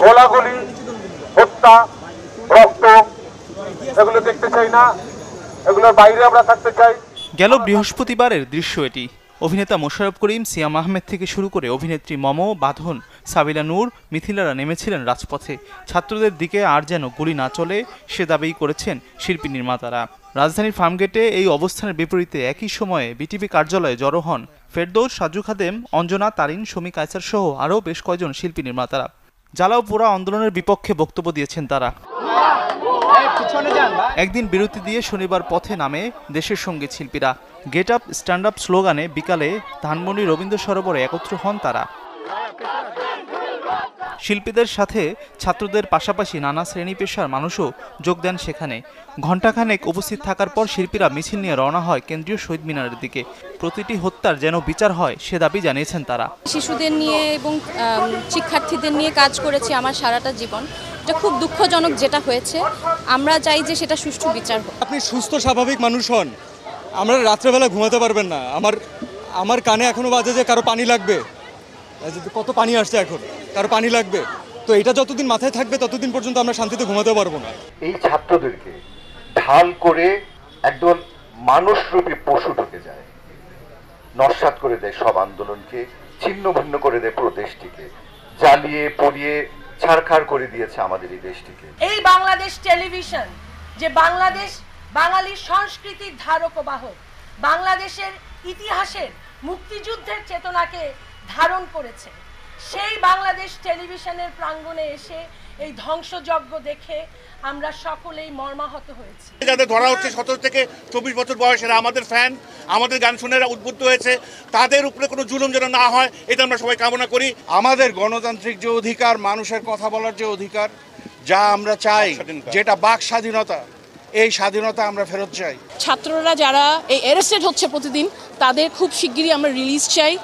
গোলাগুলি, হত্যা, রক্ত এগুলো দেখতে চাই না, এগুলোর বাইরে আমরা থাকতে চাই। গেল বৃহস্পতিবারের দৃশ্য এটি। অভিনেতা মোশাররফ করিম, সিয়াম আহমেদ থেকে শুরু করে অভিনেত্রী মম, বাঁধন, সাবিলা নূর, মিথিলারা নেমেছিলেন রাজপথে। ছাত্রদের দিকে আর যেন গুলি না চলে সে দাবি করেছেন শিল্পী নির্মাতারা। রাজধানীর ফার্মগেটে এই অবস্থানের বিপরীতে একই সময়ে বিটিভি কার্যালয়ে জড়ো হন ফেরদৌস, সাজু খাদেম, অঞ্জনা, তারিন, শমী কায়সার সহ আরও বেশ কয়েকজন শিল্পী নির্মাতারা। জ্বালাও পোড়া আন্দোলনের বিপক্ষে বক্তব্য দিয়েছেন তারা। একদিন বিরতি দিয়ে শনিবার পথে নামে দেশের সঙ্গীত শিল্পীরা। গেট আপ স্ট্যান্ড আপ স্লোগানে বিকালে ধানমন্ডি রবীন্দ্র সরোবরে একত্র হন তারা। শিল্পীদের সাথে ছাত্রদের পাশাপাশি নানা শ্রেণী পেশার মানুষও যোগ দেন সেখানে। ঘণ্টাখানেক উপস্থিত থাকার পর শিল্পীরা মিছিল নিয়ে রওনা হয় কেন্দ্রীয় শহীদ মিনারের দিকে। প্রতিটি হত্যার যেন বিচার হয় সে দাবি জানিয়েছেন তারা। শিশুদের নিয়ে এবং শিক্ষার্থীদের নিয়ে কাজ করেছি আমার সারাটা জীবন। এটা খুব দুঃখজনক যেটা হয়েছে, আমরা চাই যে সেটা সুষ্ঠু বিচার হোক। আপনি সুস্থ স্বাভাবিক মানুষ হন, আমরা রাত্রেবেলা ঘুমাতে পারবেন না। আমার কানে এখনো বাজে যে কারো পানি লাগবে, কত পানি আসছে এখন, কারো পানি লাগবে। তো এটা যতদিন মাথায় থাকবে ততদিন পর্যন্ত আমরা শান্তিতে ঘুমাতে পারবো না। এই ছাত্রদেরকে ঢাল করে একদম মানুষরূপী পশু ঢুকে যায়, নস্যাৎ করে দেয় সব আন্দোলনকে, ছিন্ন ভিন্ন করে দেয় পুরো দেশটিকে, জ্বালিয়ে পড়িয়ে ছারখাড় করে দিয়েছে আমাদের এই দেশটিকে। এই বাংলাদেশ টেলিভিশন যে বাঙালির সংস্কৃতির ধারক ও বাহক, বাংলাদেশের ইতিহাসের মুক্তিযুদ্ধের চেতনাকে ধারণ করেছে, সেই বাংলাদেশ টেলিভিশনের প্রাঙ্গণে এসে এই ধ্বংসযজ্ঞ দেখে আমরা সকলেই মর্মাহত হয়েছি। যাদের ধরা হচ্ছে 17 থেকে 24 বছর বয়সেরা আমাদের ফ্যান, আমাদের গান শুনে উদ্বুদ্ধ হয়েছে, তাদের উপরে কোনো জুলুম যেন না হয় এটা আমরা সবাই কামনা করি। আমাদের গণতান্ত্রিক যে অধিকার, মানুষের কথা বলার যে অধিকার, যা আমরা চাই, যেটা বাক স্বাধীনতা, এই স্বাধীনতা আমরা ফেরত চাই। ছাত্ররা যারা এই অ্যারেস্টেড হচ্ছে প্রতিদিন, তাদের খুব শিগগিরই আমরা রিলিজ চাই।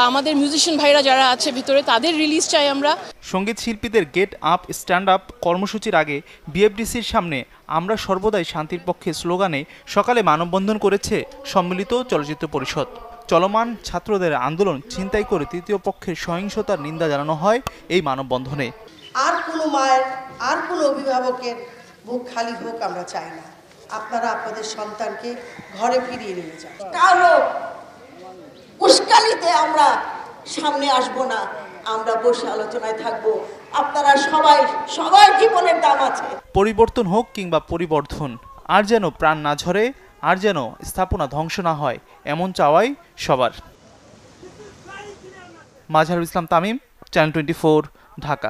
আমাদের মিউজিশিয়ান ভাইরা যারা আছে ভিতরে তাদের রিলিজ চাই আমরা। সঙ্গীত শিল্পীদের গেট আপ স্ট্যান্ড আপ কর্মসূচির আগে বিএফডিসির সামনে আমরা সর্বদাই শান্তির পক্ষে স্লোগানে সকালে মানববন্ধন করেছে সম্মিলিত চলচ্চিত্র পরিষদ। চলমান ছাত্রদের আন্দোলন ছিনতাই করে তৃতীয় পক্ষের সহিংসতার নিন্দা জানানো হয় এই মানববন্ধনে। আর কোনো মায়ের, আর কোনো অভিভাবকের বুক খালি হোক আমরা চাই না। আপনারা আপনাদের সন্তানকে ঘরে ফিরিয়ে নিয়ে যান। কারো উস্কানিতে আমরা সামনে আসব না, আমরা বসে আলোচনায় থাকব। আপনারা সবার জীবনের দাম আছে। পরিবর্তন হোক কিংবা পরিবর্ধন, আর যেন প্রাণ না ঝরে, আর যেন স্থাপনা ধ্বংস না হয়, এমন চাওয়াই সবার। মাজহারুল ইসলাম তামিম, চ্যানেল 24, ঢাকা।